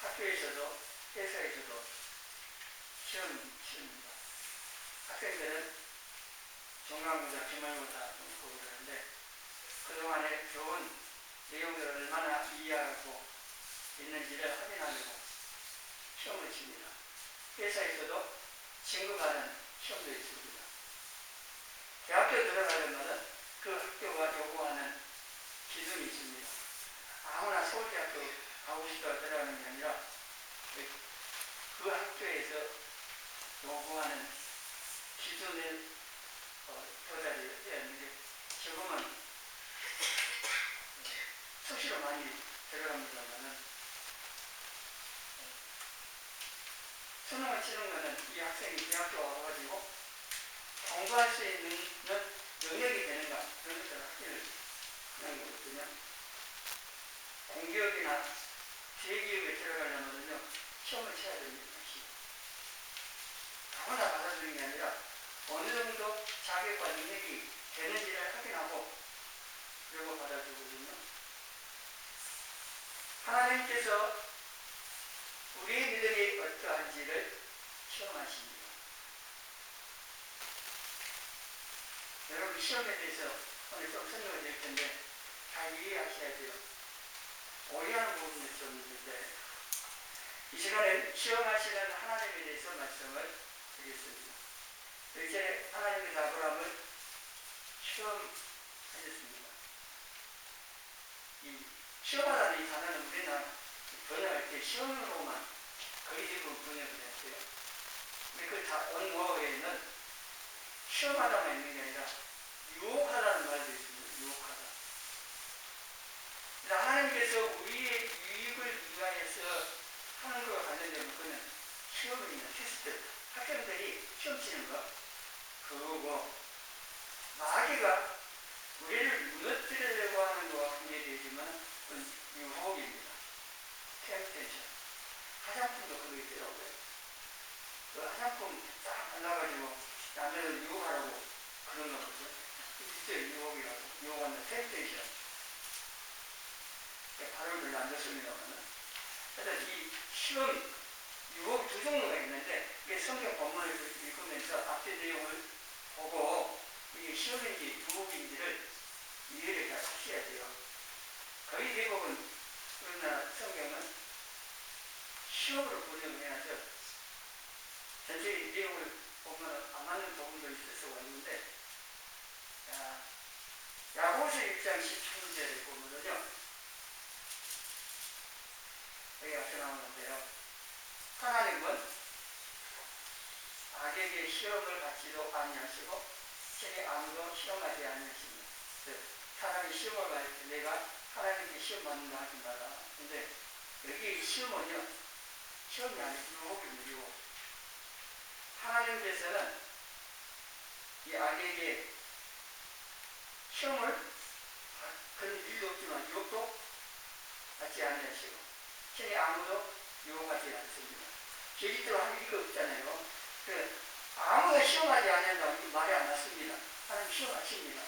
학교에서도 회사에서도 시험입니다. 학생들은 중간고사, 기말고사 보고 그러는데 그동안에 좋은 내용들을 얼마나 이해하고 있는지를 확인하려고 시험을 칩니다. 회사에서도 친구 간은 시험도 있습니다. 대학교 들어가려면 그 학교가 요구하는 기준이 있습니다. 아무나 서울대학교 가고 싶다고 들어가는 게 아니라 그 학교에서 요구하는 기준을 도달해야 되는데 지금은 수시로 많이 들어갑니다만은 수능을 치는 것은 이 학생이 대학교 와가지고 공부할 수 있는 영역이 되는가 그런 것들을 확인을 하는 거거든요. 공기업이나 대기업에 들어가려면요 시험을 쳐야 됩니다. 아무나 받아주는 게 아니라 어느 정도 자격과 능력이 되는지를 확인하고 그리고 받아주거든요. 하나님께서 우리의 믿음이 어떠한지를 시험하십니다. 여러분 시험에 대해서 오늘 좀 설명을 드릴 텐데 잘 이해하셔야 돼요. 오해하는 부분이 좀 있는데 이 시간에 시험하시는 하나님에 대해서 말씀을 드리겠습니다. 이제 하나님께서 아브라함을 시험하셨습니다. 이 시험하다는 이 단어는 우리나라 번역할 때 시험으로만 거의 대부분 번역을 했어요. 근데 그 원어에는 시험하다만 있는 게 아니라 유혹하다는 말도 있습니다. 유혹하다. 그래서 하나님께서 우리의 유익을 위하여서 하는 것과 관련된 그는 시험입니다. 테스트. 학생들이 시험 치는 거. 그거고 마귀가 우리를 무너뜨리려고 하는 것과 관계되지만 그건 유혹입니다. 템테이션. 화장품도 그거 있더라고요. 그 화장품 딱 발라가지고 남자들 유혹하라고 그런 거거든요. 진짜 유혹이라고. 유혹하는 템테이션. 발음을 별로 안 좋습니다만. 그래서 이 시험, 유혹 두 종류가 있는데 이게 성경 본문을 읽으면서 앞뒤 내용을 보고 이게 시험인지 유혹인지를 이해를 잘 하셔야 돼요. 거의 대부분 우리나라 성경은 시험으로 번역을 해야죠. 전체의 내용을 보면 안 맞는 부분도 있을 수가 있는데 야고보서 1장 13절을 보면요. 여기 앞에 나오는데요. 하나님은 악에게 시험을 받지도 아니하시고 신의 아무도 시험하지 아니하십니다. 사람이 시험을 받을 때 내가 하나님께 시험 받는다 하지 마라. 근데 여기 시험은요. 시험이 아니고 유혹입니다. 유혹. 하나님께서는 이 악에게 시험을 그런 일도 없지만 유혹도 받지 아니하시고 신의 아무도 유혹하지 않습니다. 제기대로 할 일이 없잖아요. 아무도 시험하지 않는다면 말이 안 맞습니다. 하나님 시험하십니다.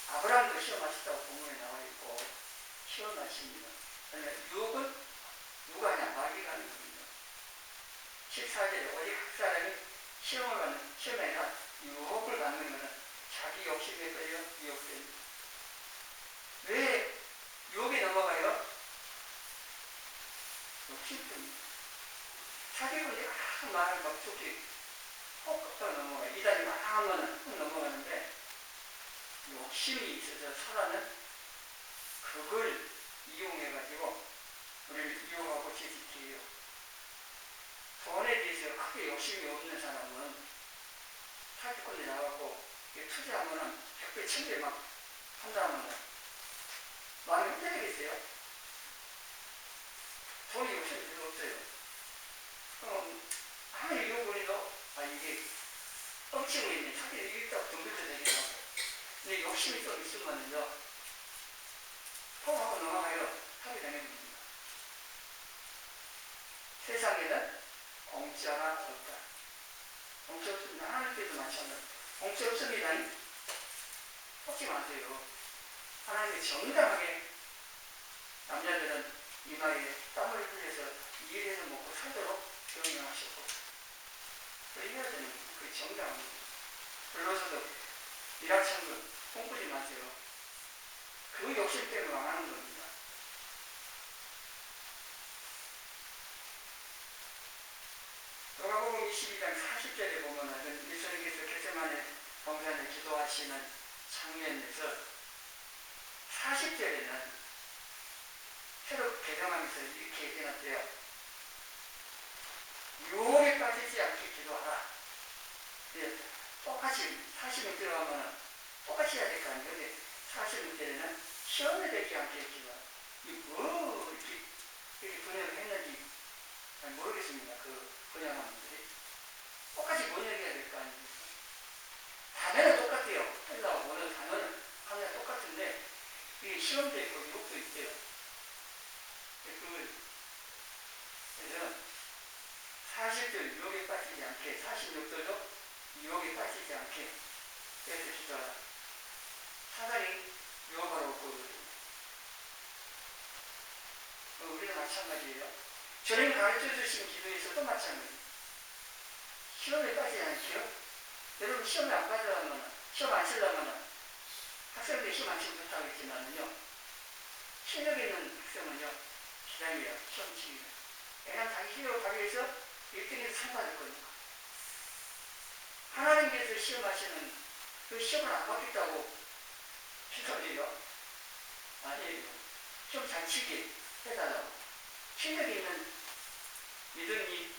아브라함도 시험하셨다고 본문에 나와 있고 시험하십니다. 그러니까 유혹은 누가 하냐? 마귀가 하는 겁니다. 14절에 오직 한 사람이 시험을 받는 시험에나 유혹을 받는 것은 자기 욕심에 끌려 유혹됩니다. 왜 유혹에 넘어가요? 욕심 때문에. 사기꾼이 막 말을 막 좋게 꼭 넘어가요. 이단이 막 하면 꼭 넘어가는데 욕심이 있어서 사람은 그걸 이용해가지고 우리를 이용하고 지지해요. 돈에 대해서 크게 욕심이 없는 사람은 사기꾼이 나가고 투자하면 100배, 1000배 막 한다면 많이 못 되겠어요? 돈이 욕심이 별로 없어요. 그럼 아무리 유혹을 이게 뻥치고 있는 사기를 이겼다고 덤빌 때 되겠죠. 근데 욕심이 좀 있으면요 포함하고 넘어가요. 하게 되는 겁니다. 세상에는 공짜가 없다. 공짜 없습니다. 하나님께서 마찬가지입니다. 공짜 없습니다. 속지 마세요. 하나님이 정당하게 남자들은 이마에 땀을 흘려서 일해서 먹고 살도록 명령하셨고 또 해야 되는 그 정당입니다. 불러서도 일확천금 꿈꾸지 마세요. 그 욕심 때문에 망하는 겁니다. 누가복음 22장 40절에 보면은 예수님께서 겟세마네 동산에 기도하시는 장면에서 40절에는 새로 개정하면서 이렇게 해놨대요. 유혹에 빠지지 않게 기도하라. 똑같이 40명 들어가면 똑같이 해야 될 거 아니에요. 근데 40명째는 시험에 들지 않게 기도하라. 이렇게 번역을 했는지 잘 모르겠습니다. 그 번역한 분들이. 똑같이 번역해야 될 거 아닙니까? 단어는 똑같아요. 헬라어 원어 단어는 하나 똑같은데 이게 시험도 있고 유혹도 있대요. 그래서 40절 유혹에 빠지지 않게 46절도 유혹에 빠지지 않게 그래서 기도하라. 사단이 유혹하러 올 거거든요. 우리도 마찬가지예요. 주님 가르쳐 주신 기도에서도 마찬가지예요. 시험에 빠지지 않게요. 여러분 시험에 안 빠지려면 시험 안 치려면 학생들이 시험 안 치면 못하겠지만요. 실력 있는 학생은요. 기다려요. 시험 치기를. 왜냐하면 자기 실력을 발휘해서 1등에서 상 받을 거니까. 하나님께서 시험하시는 그 시험을 안 받겠다고 기도해요. 아니에요. 시험 잘 치게 해달라고. 실력 있는 믿음이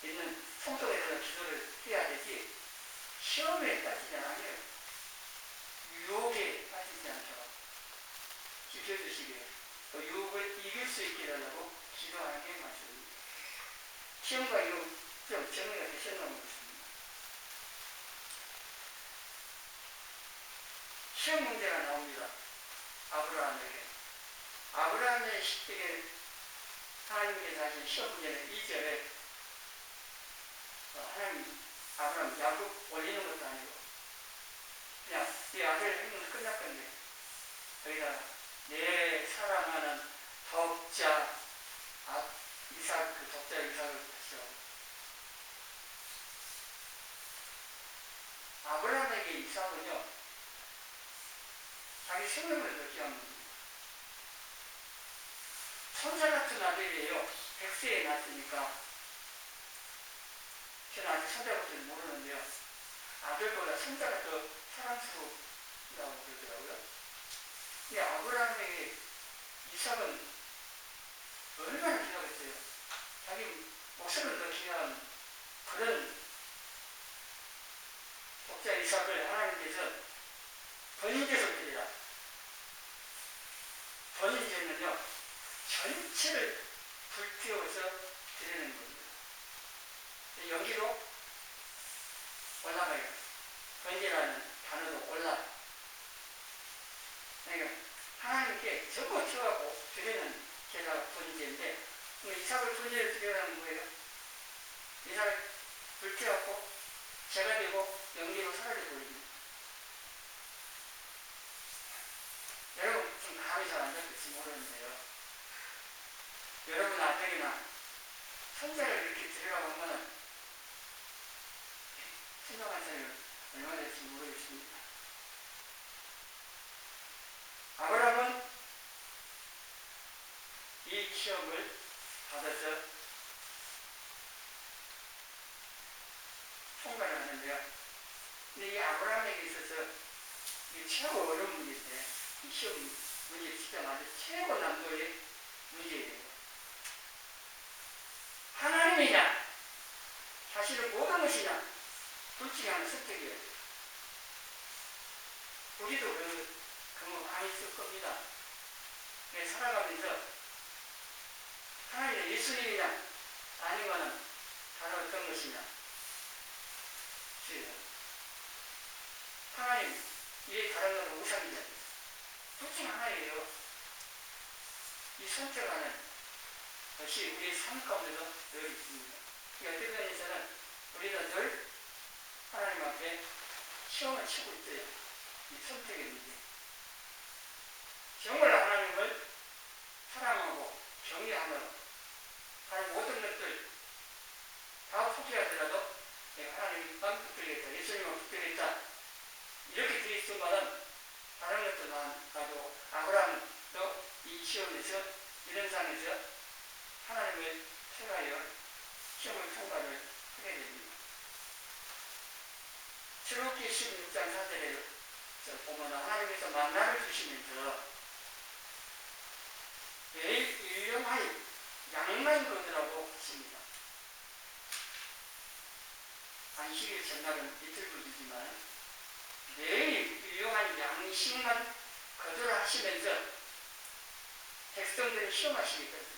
있는 성도에 대한 기도를 해야 되지 시험에 빠지지 않아요. 유혹에 빠지지 않도록 지켜주시기를 또 유혹을 이길 수 있게 해달라고 기도하는 게 맞습니다. 시험과 유혹 좀 정리가 되셨나 모르겠습니다. 시험 문제가 나옵니다. 아브라함에게. 아브라함의 식택에 하나님께서 하신 시험 문제는 2절에 하나님 아브라함 야곱 올리는 것도 아니고 그냥 네 아들 행동은 끝날 건데 여기다 내 사랑하는 덕자 이삭 그 덕자 이삭을 하시오. 아브라함에게 이삭은요 자기 생명을 더 귀한 겁니다. 천사 같은 아들이에요. 100세에 낳았으니까 저는 아직 천사같이 모르는데요. 아들보다 천사가 더 사랑스럽다고 그러더라고요. 근데 아브라함에게 이삭은 얼마나 기다렸어요. 자기 목숨을 더 귀한 그런 독자 이삭을 하나님께서 번제에서 드리라. 번제는요 전체를 불태워서 드리는 겁니다. 연기도 올라가요. 번제라는 단어도 올라요. 그러니까 하나님께 전부 태워갖고 드리는 제가 번제인데 이삭을 번제를 드리라는 거예요. 이삭을 불태워갖고 제가 되고 연기로 사라져 버립니다. 여러분 좀 감이 잘 안 잡힐지 모르는데요. 여러분 아들이나 손자를 이렇게 들여다고 하면 생각한 사람이 얼마나 될지 모르겠습니다. 아브라함은 이 시험을 받아서 통과를 하는데요. 근데 이 아브라함에게 있어서 이 최고 어려운 문제인데 이 시험 문제 진짜 맞아 최고 난도의 문제예요. 하나님이냐 자신의 모든 것이냐 둘 중에 하나 선택이에요. 우리도 그거 많이 있을 겁니다. 살아가면서 하나님의 예수님이냐 아니면 다른 어떤 것이냐 하나님 이게 다른 건 우상이냐 둘 중에 하나예요. 이 선택하는 것이 우리의 삶 가운데도 늘 있습니다. 어떤 면에서는 우리는 늘 하나님 앞에 시험을 치고 있어요. 이 선택의 문제. 정말 하나님을 사랑하고 경외함으로 다른 모든 것들 다 포기하더라도 내가 하나님만 붙들겠다, 예수님만 붙들겠다 이렇게 되어 있으면 다른 것도 나도 아브라함도 이 시험에서 이런 상에서 하나님을 택하여 시험을 통과를 하게 됩니다. 출애굽기 16장 4절에 보면 하나님께서 만나를 주시면서 매일 일용할 양만 거두라고 하십니다. 안식일 전날은 이틀부지지만 매일 일용할 양식만 거두라 하시면서 백성들을 시험하시거든요.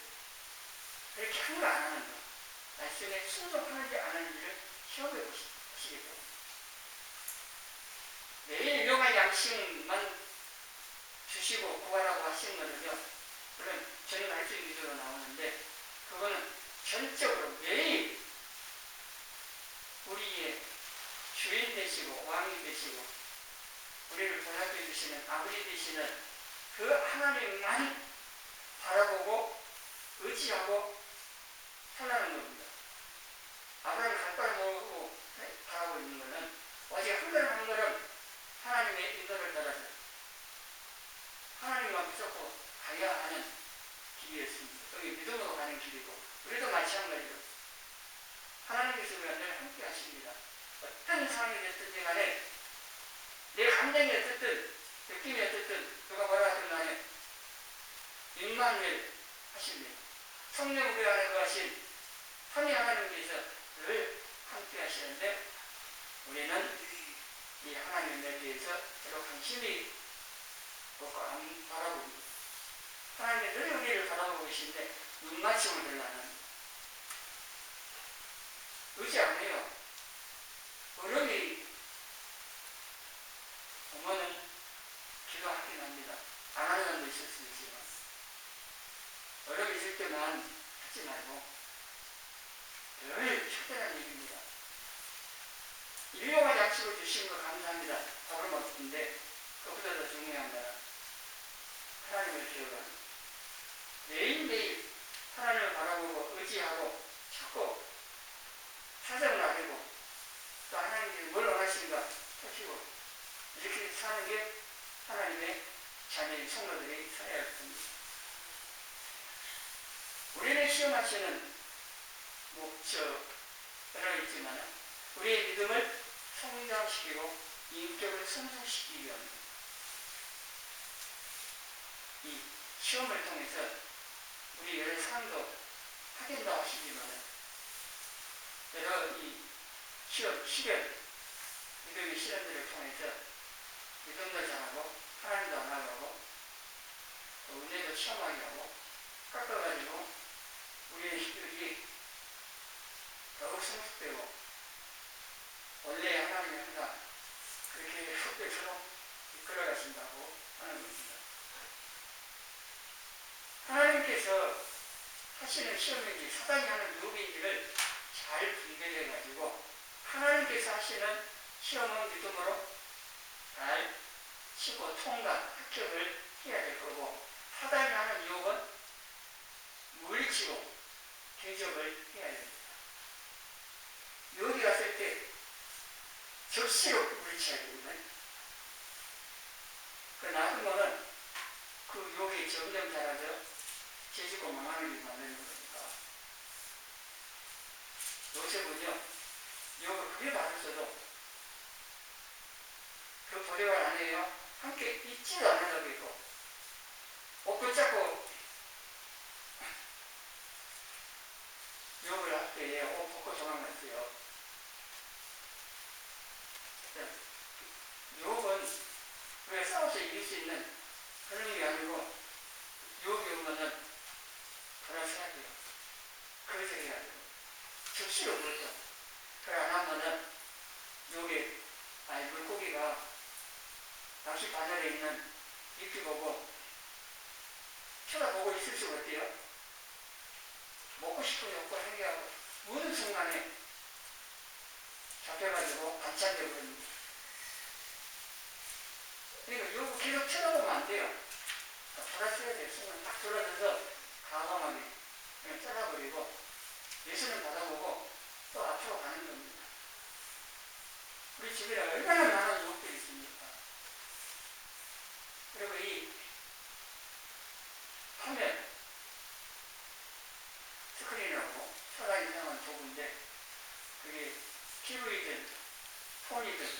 그렇게 한 거 안 하는 거, 말씀에 순종하는지 안 하는지를 시험해 보시겠죠. 매일 일용할 양식만 주시고 구하라고 하시는 거는요, 물론 저는 할 수 있는 위주로 나오는데, 그거는 전적으로 매일 우리의 주인 되시고 왕이 되시고 우리를 보살펴 주시는 아버지 되시는 그 하나님만 바라보고 의지하고 살라는 겁니다. 아브라함이 갈바를 모으고 바라고 있는 것은 오직 한 걸음 한 걸음 하나님의 인도를 따라서 하나님만 붙잡고 가야 하는 길이었습니다. 여기 믿음으로 가는 길이고, 우리도 마찬가지로 하나님께서 우리와 늘 함께 하십니다. 어떤 상황이 됐든지 간에 내 감정이 어떻든 느낌이 어떻든 누가 뭐라 하든 간에 임마누엘 하십니다. 성령 우리 안에 거하신 선의 하나님께서 늘 함께 하시는데, 우리는 이 하나님에 대해서 서로 관심이 없고 안 바라봅니다. 하나님이 늘 우리를 바라보고 계신데 눈맞춤을 들라는 의지 안 해요. 어려움이 오면은 기도하긴 합니다. 안 하는 사람도 있을 수 있지만 어려움이 있을 때만 하지 말고 늘 특별한 일입니다. 일용할 약속을 주신 거 감사합니다. 답을 못했는데 그보다 더 중요한 거는 하나님을 기억하는, 매일매일 하나님을 바라보고 의지하고 찾고 사정을 알고 또 하나님께서 뭘 원하시는가 찾히고 이렇게 사는 게 하나님의 자녀인 성도들이 살아야 할 겁니다. 우리를 시험하시는 여러 있지만 우리의 믿음을 성장시키고 인격을 성장시키기 위함입니다. 이 시험을 통해서 우리 여러 상도 하겠다고 하시지만 여러 이 시련, 믿음의 시련들을 통해서 믿음도 잘하고 하나님도 안 나가고 또 은혜도 시험하게 하고 깎아가지고 우리의 실력이 더욱 성숙되고 원래 하나님이 항상 그렇게 흑백처럼 이끌어가신다고 하는 겁니다. 하나님께서 하시는 시험인지 사단이 하는 유혹인지를 잘 분별해가지고 하나님께서 하시는 시험은 믿음으로 잘 치고 통과, 합격을 해야 될 거고, 사단이 하는 유혹은 물리치고 대적을 해야 됩니다. 유혹이 왔을 때 적시로 물리쳐야 됩니다. 나중에는 그 유혹이 점점 자라져 깨지고 망하는 게 만드는 거니까. 요셉은요, 유혹을 그리 받았어도 그 보리발 안에요 함께 있지도 않으려고 했고 옷 붙잡고 유혹을 할 때에 옷 벗고 도망갔어요. 유혹은 왜 싸워서 이길 수 있는 그런 게 아니고, 유혹이 오면은 돌아서야 돼요. 그래서 해야 돼요. 즉시로 물죠. 그래 안 하면은 유혹에 물고기가 낚시 바늘에 있는 잎이 보고 쳐다보고 있을 수가 어때요? 먹고 싶은 욕구가 생겨하고 어느 순간에 잡혀가지고 반찬되어 버립니다. 그러니까 유혹을 계속 쳐다보면 안 돼요. 돌아서야 돼요. 순간 딱 돌아서서 과감하게 그냥 잘라버리고 예수는 받아보고 또 앞으로 가는 겁니다. 우리 집에 얼마나 많은 유혹들이 있습니까? 그리고 이 화면 스크린하고 초단위 사용한 도구인데 그게 TV든 폰이든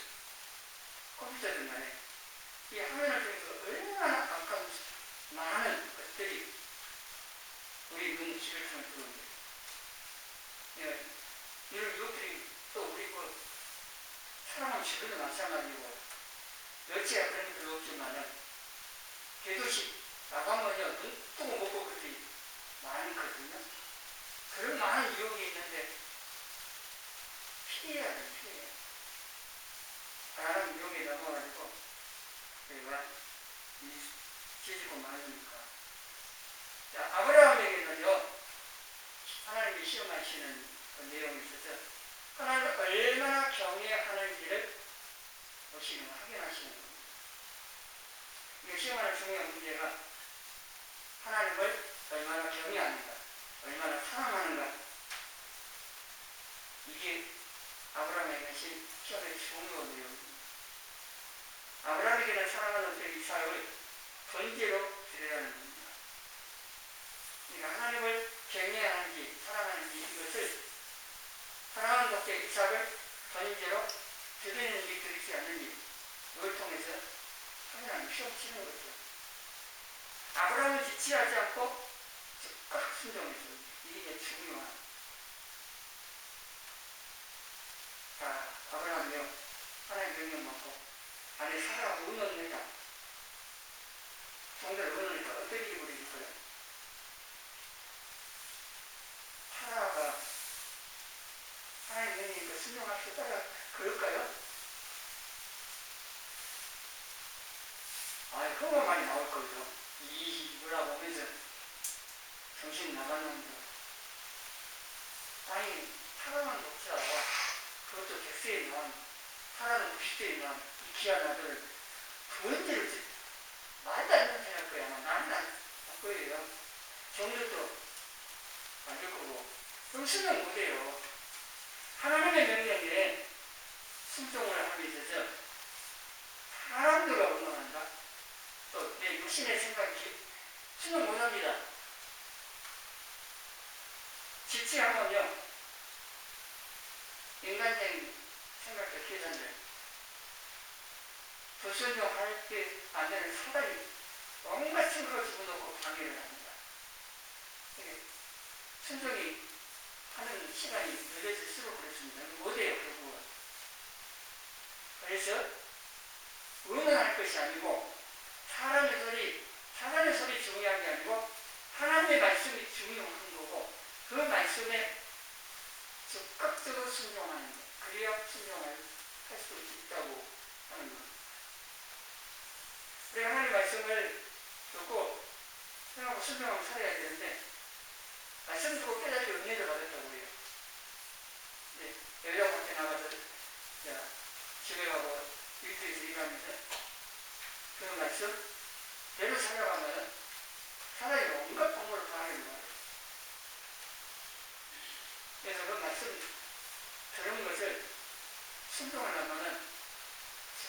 컴퓨터든 간에 이 화면을 통해서 얼마나 아까운 많은 것들이 우리 눈 지를 통해 들어옵니다. 이런 유혹들이 또 우리 사람은 주변도 마찬가지고 여치야 그런 게 별로 없지만은 개도시 나가면요 눈 뜨고 못 볼 것들이 많거든요. 그런 많은 유혹이 있는데 피해야 돼, 피해. 다른 유혹에 넘어가지고 우리가 뒤지고 말으니까. 자, 아브라함에게는요 하나님이 시험하시는 그 내용이 있어서 하나님을 얼마나 경외하는지를 보시는, 확인하시는 겁니다. 이게 시험하는 중요한 문제가 하나님을 얼마나 경외하는가, 얼마나 사랑하는가. 이게 아브라함에게 시험의 중요한 내용입니다. 아브라함에게는 사랑하는 그 이삭을 번제로 드려야 합니다. 그러니까 하나님을 경외하는지 사랑하는지 이것을 사랑하는 독자 이삭을 번제로 드리는 일이 들이지 않는지 이걸 통해서 하나님 시험 치는 거죠. 아브라함은 지체하지 않고 즉각 순종했습니다. 이게 중요한. 자, 아브라함이요 하나님 명령 받고 안에 사라가 우는이다. 성도를 우는이니까 어떤 일이 벌어질까요? 사라가 하나님 명령이니까 순종할 수 있다가 그럴까요? 그거 많이 나올 거죠. 이거라 보면서 정신 나갔는데 아니 사랑하는 독자와 그것도 100세에 나온 사랑하는 90세에 나온 이 귀한 아들을 번제로 말도 안 되는 생각 거야. 나는 안 거예요. 정들도 안 될 거고 그럼 순종 못해요. 하나님의 명령에 순종을 하기 위해서 사람들과 운동한다. 또 내 육신의 생각이 순종 못합니다. 지체하면요 인간적인 생각도 계산돼. 불순종할 때 안 되는 사단이 온갖 생각을 집어넣고 방해를 합니다. 순종이 하는 시간이 늦어질수록 그렇습니다. 못해요, 결국은. 그래서 의논할 것이 아니고 사람의 소리 중요한 게 아니고 하나님의 말씀이 중요한 거고 그 말씀에 적극적으로 순종하는 것. 그래야 순종할 수 있다고 하는 것. 우리가 하나님의 말씀을 듣고 생각하고 순종하고 살아야 되는데 말씀 듣고 깨닫기 은혜를 받았다고 해요. 여자 밖에 나가서 집에 가고 일터에서 일하면서 그 말씀 대로 살아가면 사람이 온갖 방법을 다 하는 거예요. 그래서 그 말씀 들은 것을 순종하려면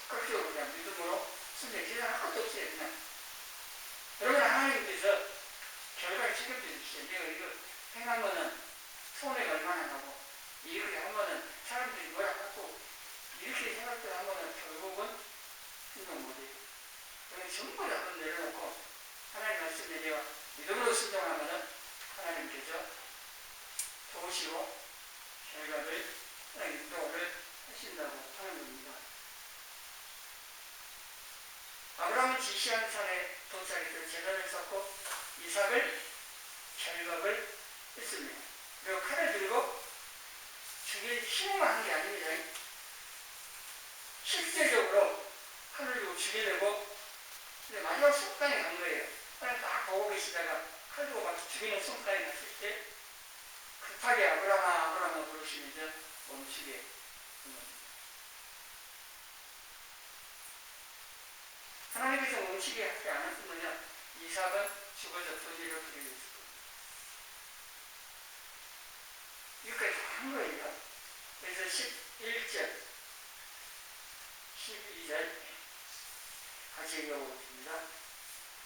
적극적으로 그냥 믿음으로 순종이 아무것도 없어요. 그냥 여러분 하나님께서 결과를 책임져 주시죠. 내가 이거 행하면은 손해가 얼마나 나고 이렇게 하면은 사람들이 뭐라 하고 이렇게 생각들 하면은 결국은 순종 못해요. 그러면 전부 다 그건 내려놓고 하나님 말씀에 내가 믿음으로 순종하면은 하나님께서 도우시고 결과를 인도를 하신다고 하는 겁니다. 아브라함은 지시한 산에 도착해서 제단을 쌓고 이삭을 결박을 했습니다. 그리고 칼을 들고 죽일 힘만 한 게 아닙니다. 실제적으로 칼을 들고 죽이려고 근데 마지막 순간에 간 거예요. 하나님 딱 보고 계시다가 칼 들고 막 죽이는 순간에 갔을 때 급하게 아브라함아 부르시면서 멈추게 한 겁니다. 하나님께서 멈추게 하지 않았으면 이삭은 죽어서 번제로 드리고 있을 겁니다. 한 거예요. 그래서 11절, 12절 같이 읽어보겠습니다.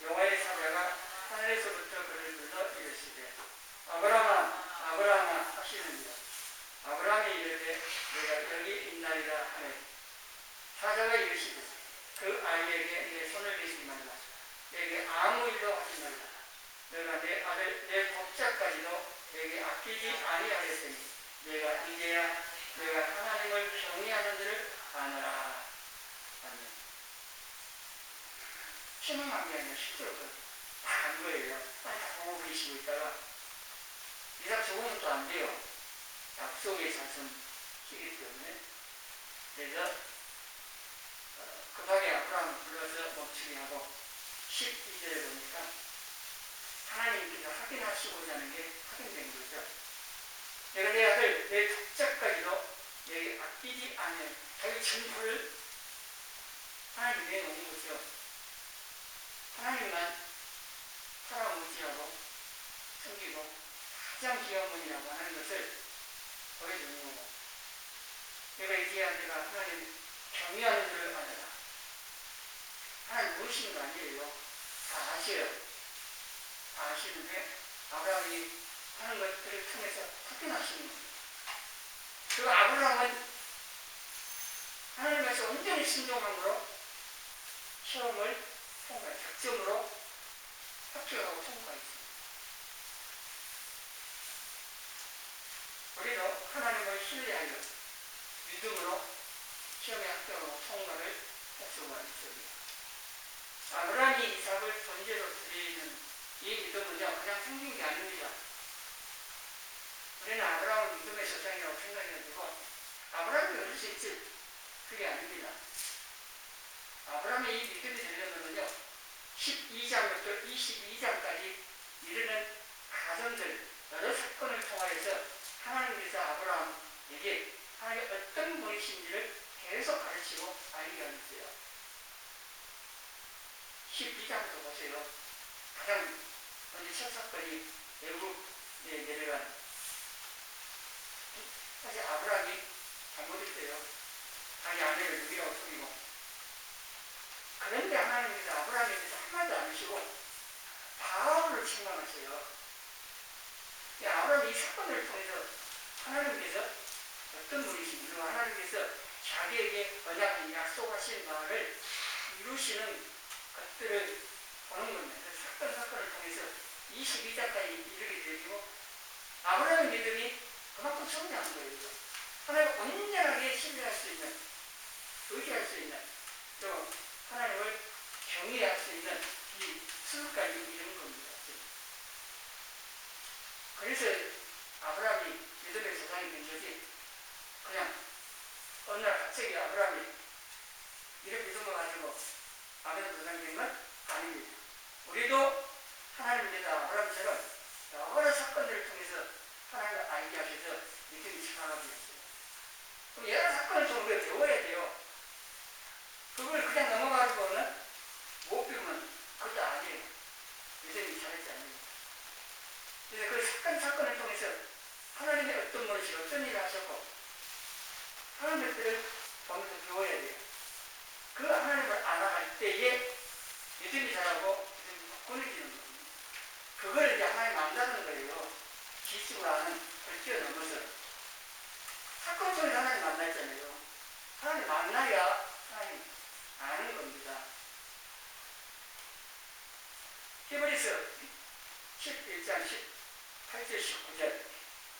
여호와의 사자가 하늘에서부터 그를 불러 이르시되 아브라함아 아브라함아 하시느니라. 아브라함이 이르되 내가 여기 있나이다 하매 사자가 이르시되 그 아이에게 내 손을 대지 말라. 내게 아무 일도 하지 말라. 내가 내 아들 내 독자까지도 내게 아끼지 아니하였으니 내가 이제야 내가 하나님을 경외하는 줄을 아노라. 아멘. 신앙한 게 아니라 실제로 다한 거예요. 다 보고 계시고 있다가 이삭 죽으면 또 안 돼요. 약속의 자손이기 때문에. 그래서 급하게 아브라함을 불러서 멈추게 하고 12절에 보니까 하나님께서 확인하시고자 하는 게 확인된 거죠. 내가 내 아들 내 독자까지도 내게 아끼지 않은 자기 전부를 하나님 내놓은 거죠. 하나님만 사랑 의지하고 섬기고 가장 귀한 분이라고 하는 것을 보여주는 거고, 내가 이제야 내가 하나님 경외하는 줄을 아느라. 하나님 모르시는 거 아니에요. 다 아셔요. 다 아시는데 아브라함이 하는 것들을 통해서 확인하시는 겁니다. 그 아브라함은 하나님께서 온전히 순종함으로 시험을 통과해 100점으로 합격하고 통과했습니다. 우리도 하나님을 신뢰하여 믿음으로 시험에 합격하고 통과를 할 수가 있습니다. 아브라함이 이삭을 번제로 드리는 이 믿음은요, 그냥 생긴 게 아닙니다. 우리는 아브라함을 믿음의 조상이라고 생각해가지고 아브라함이 얻을 수 있지, 그게 아닙니다. 아브라함의 이 믿음이 되려면요, 12장부터 22장까지 이르는 가정들, 여러 사건을 통하여서 하나님께서 아브라함에게 하나님이 어떤 분이신지를 계속 가르치고 알게 하셨어요. 12장부터 보세요. 가장 먼저 첫 사건이 애굽에 내려간, 사실 아브라함이 잘못했어요. 자기 아내를 누이라고 속이고. 그런데 하나님께서 아브라함에 대해서 한마디도 안 하시고 바로를 책망하세요. 아브라함이 이 사건을 통해서 하나님께서 어떤 분이신지, 그리고 하나님께서 자기에게 언약을 약속하신 바를 이루시는 것들을 보는 겁니다. 사건을 통해서 22장까지 이르게 되고, 아브라함의 믿음이 그만큼 성장한 거예요. 하나님을 온전하게 신뢰할 수 있는, 의지할 수 있는, 또 하나님을 경외할 수 있는 이 수준까지 이르는 겁니다. 그래서 아브라함이 믿음의 조상이 된 것이 그냥 어느 날 갑자기 아브라함이 이렇게 믿음을 가지고 아브라함 조상이 된 건 아닙니다. 우리도 하나님께서 아브라함처럼 여러 사건들을 통해서 하나님을 알게 하셔서 믿음이 자라나게 했어요. 그럼 여러 사건을 좀 우리가 배워야 돼요. 그걸 그냥 넘어가지고는 못 배우면 그것도 아니에요. 믿음이 자라지 않습니다. 그래서 그 사건을 통해서 하나님의 어떤 분이시 어떤 일을 하셨고 하는 것들을 보면서 배워야 돼요. 그 하나님을 알아갈 때에 믿음이 자라고 믿음이 굳건해지는 겁니다. 그걸 이제 하나님 만나는 거예요. 지식으로 아는 걸 뛰어넘어서. 사건 속에 하나님 만났잖아요. 하나님 만나야 하나님 아는 겁니다. 히브리서 11장 18절 19절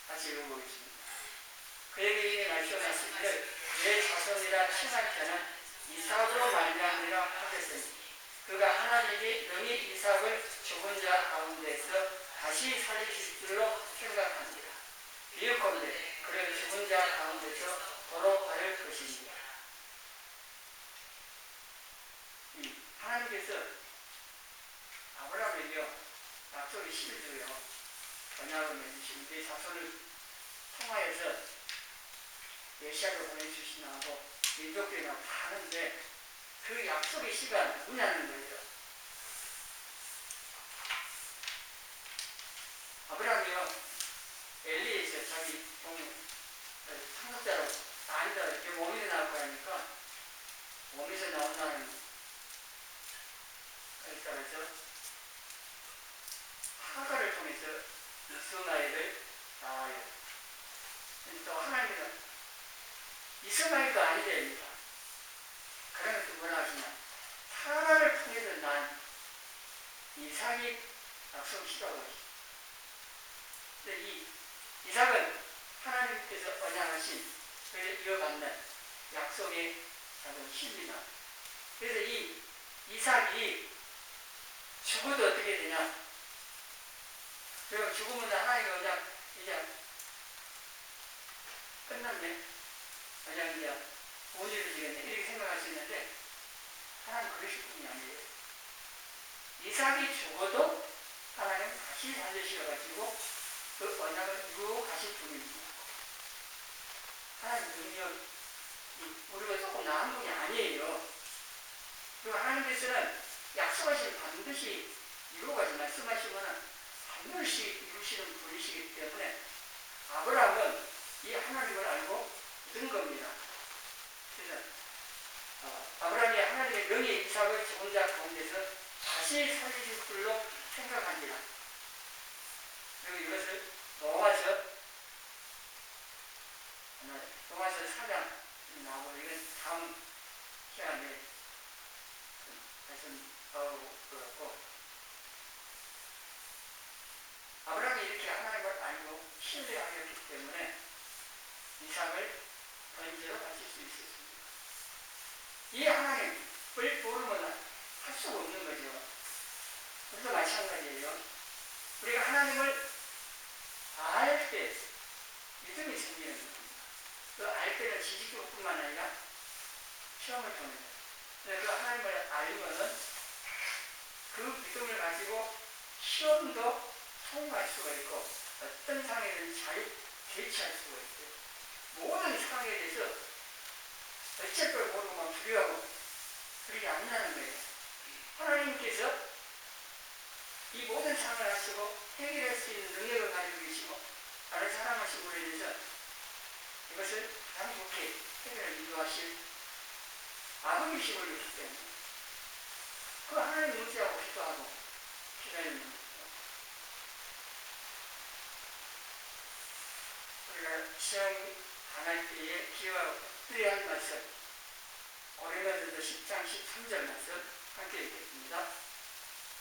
같이 읽어보겠습니다. 그에게 이미 말씀하시기를 내 자손이라 칭할 자는 이삭으로 말미암으리라 하셨으니 그가 하나님이 능히 이삭을 죽은 자 가운데서 다시 살리실 줄로 생각합니다. 비유컨대 그를 죽은 자 가운데서 도로 받을 것입니다. 하나님께서 아브라함에게 약속의 11조요 언약을 맺으시고 내 자손을 통하여서 메시아를 보내주시나고 민족들이 다 하는데 그 약속의 시간 뭐냐는 거예요. 아브라함이요 엘리에서 자기 상속자로 아니다. 이게 몸에서 나올 거니까 몸에서 나온다는 것에 따라서 하가를 통해서 이스마엘을 낳아요. 또 하나님은 이스마엘도 아니됩니다. 그러면 또 뭐라 하시냐? 사라를 통해서 난 이삭이 약속시키라고 하시죠. 근데 이 이삭은 하나님께서 언약하신 그를 이어받는 약속의 작은 힘입니다. 그래서 이 이삭이 죽어도 어떻게 되냐? 그리고 죽으면 하나님의 언약 이제 끝났네. 언약 이제 못 이루어지겠네. 이렇게 생각할 수 있는데 하나님 그러실 분이 아니에요. 이삭이 죽어도 하나님 다시 살려주셔가지고 그 언약을 이루어 가실 분입니다. 하나님 능력, 우리가 조금 나은 분이 아니에요. 그리고 하나님께서는 약속하신 반드시 이루어가지 말씀하시면 반드시 이루시는 분이시기 때문에 아브라함은 이 하나님을 알고 믿은 겁니다. 그래서 아브라함이 하나님의 명예 이삭을 죽은 자 가운데서 다시 살리실 줄로 생각합니다. 그리고 이것을 로마서 4장 나오고 이건 다음 시간에 말씀 나오고 아브라함이 이렇게 하나님을 알고 신뢰하였기 때문에 이삭을 번제로 바칠 수 있었습니다. 이 하나님을 모르면 할 수가 없는 거죠. 우리도 마찬가지예요. 우리가 하나님을 알 때 믿음이 생기는 겁니다. 그 알 때는 지식적뿐만 아니라 시험을 통해서. 그 하나님을 알면은 그 믿음을 가지고 시험도 통과할 수가 있고 어떤 상황에는 잘 대처할 수가 있어요. 모든 상황에 대해서 어쩔 걸 모르고 두려워하고 그러지 않는다는 거예요. 하나님께서 이 모든 상황을 하시고 해결할 수 있는 능력을 가지고 계시고 나를 사랑하신 분에 대해서 이것을 가장 좋게 해결을 인도하실 아버지심을 주기 때문에 그 하나님 의지하고 기도하고 기다리는 거죠. 우리가 시험 당할 때에 기회가 엎드려야 할 말씀 고린도전서 10장 13절 말씀 함께 읽겠습니다.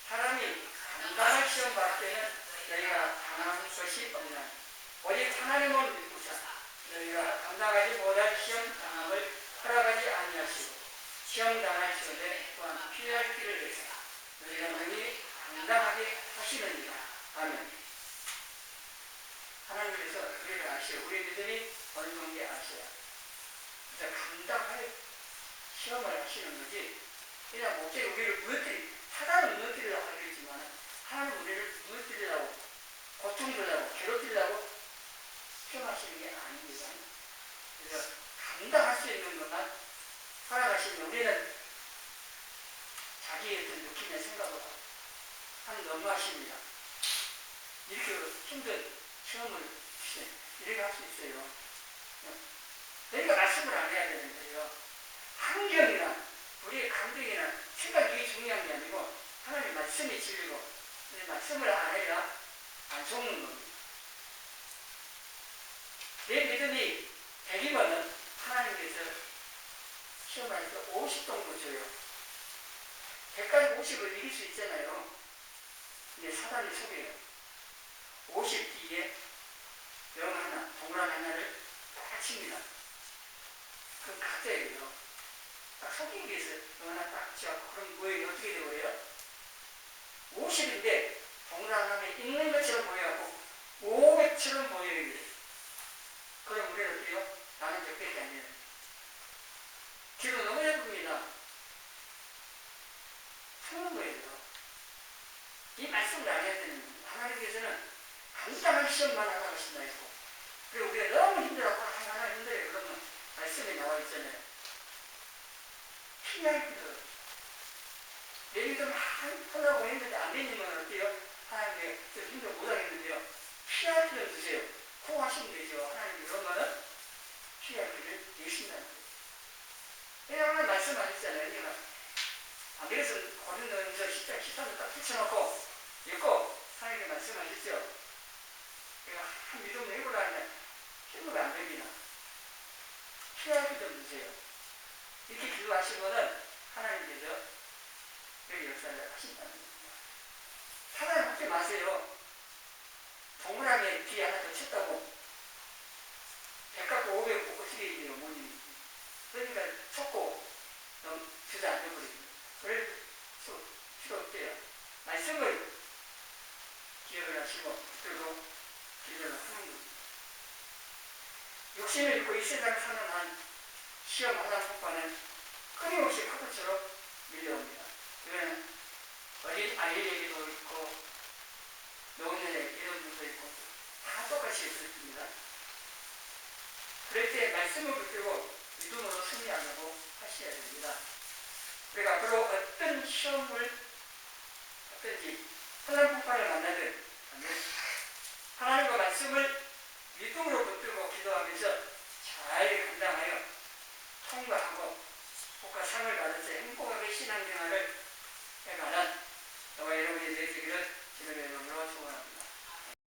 사람이 간단한 시험 받을 때는 너희가 당하는 것이 없나니 오직 하나님을 믿고자 너희가 감당하지 못할 시험 당함을 허락하지 아니하시고 시험 당할지어되 또한 피할 길을 내사 너희가 능히 감당하게 하시느니라. 아멘. 하나님께서 우리를 아시고 우리 믿음이 어느 정도 아셔야 그래서 감당할 시험을 하시는 거지 그냥 목적이 우리를 무너뜨리 사단을 무너뜨리려고 하겠지만 하나님 우리를 무너뜨리려고 고통주려고 괴롭히려고 시험하시는 게 아닙니다. 그래서 감당할 수 있는 것만 살아가시면 우리는 자기의 어떤 느낌의 생각보다 하나님 너무하십니다. 이렇게 힘든 시험을 이렇게 할 수 있어요. 그러니까 말씀을 안 해야 되는데요. 환경이나 우리의 감정이나 생각이 이게 중요한 게 아니고 하나님 말씀이 진리고 말씀을 안 해야 안 속는 겁니다. 내 믿음이 100이면은 하나님께서 시험하니까 50 정도 줘요. 100까지 50을 이길 수 있잖아요. 근데 사단이 속여요. 50 뒤에 영 하나, 동그란 하나를 딱 칩니다. 그건 가짜예요. 딱 속이기 위해서 영 하나 딱 치고 그럼 뭐예요? 어떻게 되고요? 50인데 동그란 하나에 있는 것처럼 보여갖고 500처럼 보여요. 그럼 우리는 어때요? 나는 적겠지 아니에요. 뒤로 너무 예쁩니다. 속는 거예요. 이 말씀을 안 해야 되는 겁니다. 하나님께서는 간단한 시험만 하라고 하신다 했고 그리고 우리가 너무 힘들어하고 하나 힘들어요. 그러면 말씀에 나와 있잖아요. 피할 필요 내 믿음 하려고 했는데 안 되면 어때요? 하나님의 좀 힘들어 못하겠는데요. 피할 필요 드세요. 코 하시면 되죠. 하나님 그러면은 피할 길을 내신다는 거예요. 왜냐하면 말씀하셨잖아요. 내가 그래서 고린도전서 10장 13절 딱 붙여놓고 읽고 하나님께 말씀하셨죠. 내가 한 믿음을 해보라 하는데 힘으로 안 됩니다. 피하기 좀 주세요. 이렇게 기도하시면은 하나님께서 그 역사를 하신다는 겁니다. 사단을 먹지 마세요. 동그라미에 뒤에 하나 더 쳤다고 100갖고 500 먹고 쓰레기예요, 어머님이. 그러니까 쳤고 주저앉아버립니다. 그래서 필요 없대요. 말씀을 기억을 하시고 그리고 기도를 하는 겁니다. 욕심을 잃고 이 세상 사는 한 시험 하나 폭파는 끊임없이 파도처럼 밀려옵니다. 이거는 어린 아이에게도 있고 노인에게 이런 분도 있고 다 똑같이 있습니다. 그럴 때 말씀을 붙들고 믿음으로 승리하려고 하셔야 됩니다. 우리가 앞으로 어떤 시험을 어떤지 하나님 폭발을 만나든 하나님과 말씀을 믿음으로 붙들고 기도하면서 잘 감당하여 통과하고 복과 상을 받아서 행복하게 신앙생활을